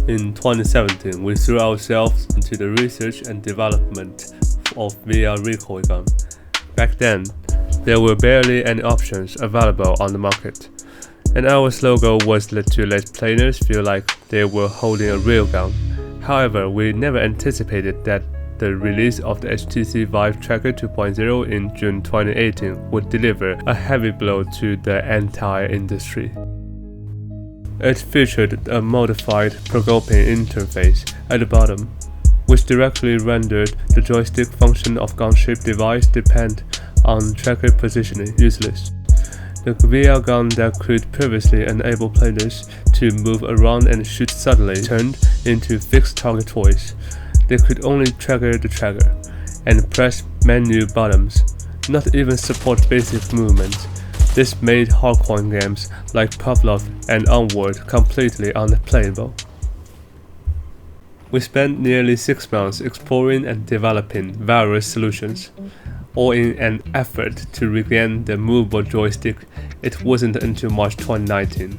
In 2017, we threw ourselves into the research and development of VR recoil gun. Back then, there were barely any options available on the market, and our slogan was to let players feel like they were holding a real gun. However, we never anticipated that the release of the HTC Vive Tracker 2.0 in June 2018 would deliver a heavy blow to the entire industry. It featured a modified programming interface at the bottom, which directly rendered the joystick function of gun-shaped device depend on tracker positioning useless. The VR gun that could previously enable players to move around and shoot suddenly turned into fixed target toys. They could only trigger the trigger and press menu buttons, not even support basic movements. This made hardcore games like Pavlov and Onward completely unplayable. We spent nearly 6 months exploring and developing various solutions, all in an effort to regain the movable joystick. It wasn't until March 2019,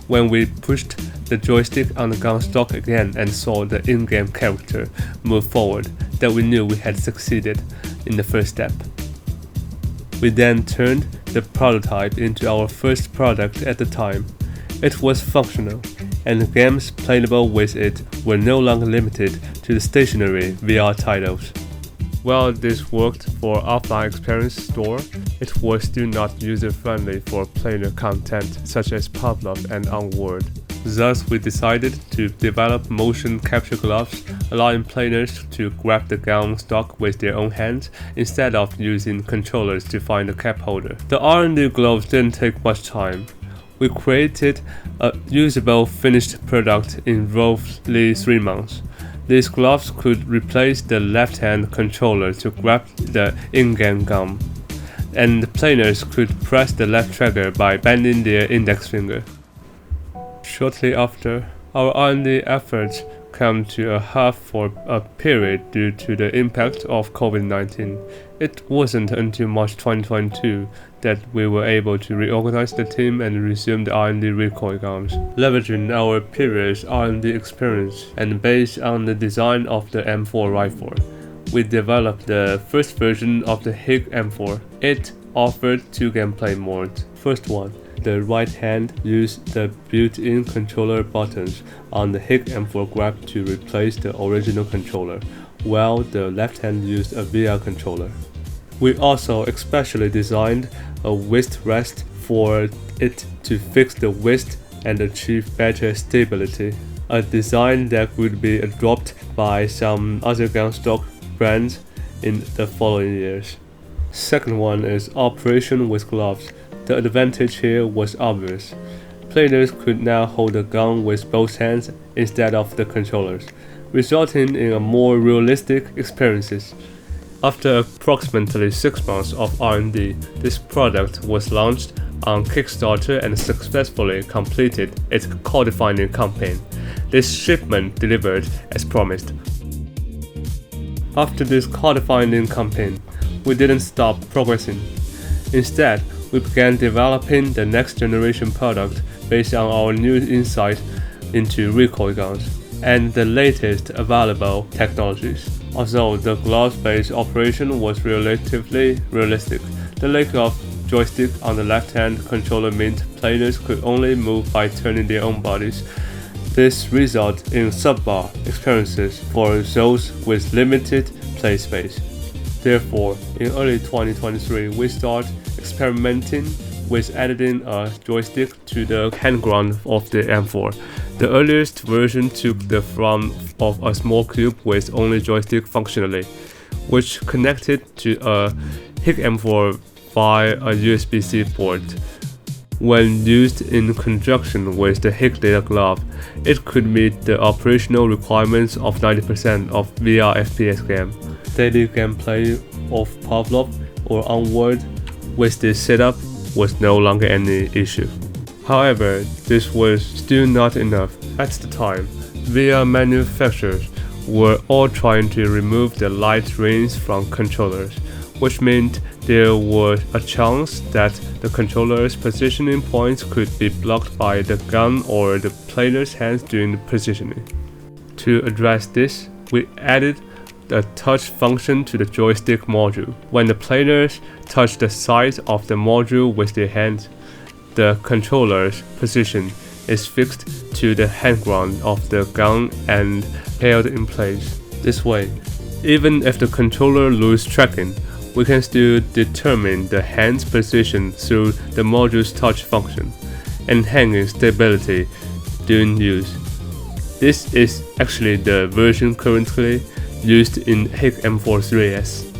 when we pushed the joystick on the gun stock again and saw the in-game character move forward, that we knew we had succeeded in the first step. We then turned the prototype into our first product at the time. It was functional, and the games playable with it were no longer limited to the stationary VR titles. While this worked for offline experience store, it was still not user-friendly for player content such as Pavlov and Onward. Thus, we decided to develop motion capture gloves, allowing players to grab the gun stock with their own hands instead of using controllers to find the cap holder. The R&D gloves didn't take much time. We created a usable finished product in roughly 3 months. These gloves could replace the left-hand controller to grab the in-game gun, and the players could press the left trigger by bending their index finger. Shortly after, our R&D efforts came to a halt for a period due to the impact of COVID-19. It wasn't until March 2022 that we were able to reorganize the team and resume the R&D recoil guns. Leveraging our previous R&D experience and based on the design of the M4 rifle, we developed the first version of the HIG-M4. It offered 2 gameplay modes. First one, the right hand used the built-in controller buttons on the HIG-M4 grab to replace the original controller, while the left hand used a VR controller. We also especially designed a wrist rest for it to fix the wrist and achieve better stability, a design that would be adopted by some other gun stock brands in the following years. Second one is operation with gloves. The advantage here was obvious. Players could now hold the gun with both hands instead of the controllers, resulting in a more realistic experiences. After approximately 6 months of R&D, this product was launched on Kickstarter and successfully completed its crowdfunding campaign. This shipment delivered as promised. After this crowdfunding campaign, we didn't stop progressing. Instead, we began developing the next generation product based on our new insight into recoil guns and the latest available technologies. Although the gloves-based operation was relatively realistic, the lack of joystick on the left-hand controller meant players could only move by turning their own bodies. This resulted in subpar experiences for those with limited play space. Therefore, in early 2023, we started experimenting with adding a joystick to the handgun of the M4. The earliest version took the form of a small cube with only joystick functionality, which connected to a HIG-M4 via a USB-C port. When used in conjunction with the HIG data glove, it could meet the operational requirements of 90% of VR FPS game. Daily gameplay of Pavlov or Onward with this setup was no longer any issue. However, this was still not enough. At the time, VR manufacturers were all trying to remove the light rings from controllers, which meant there was a chance that the controller's positioning points could be blocked by the gun or the player's hands during the positioning. To address this, we added a touch function to the joystick module. When the players touch the sides of the module with their hands, the controller's position is fixed to the hand ground of the gun and held in place. This way, even if the controller loses tracking, we can still determine the hand's position through the module's touch function, enhancing stability during use. This is actually the version currently used in HIG-M4 3S.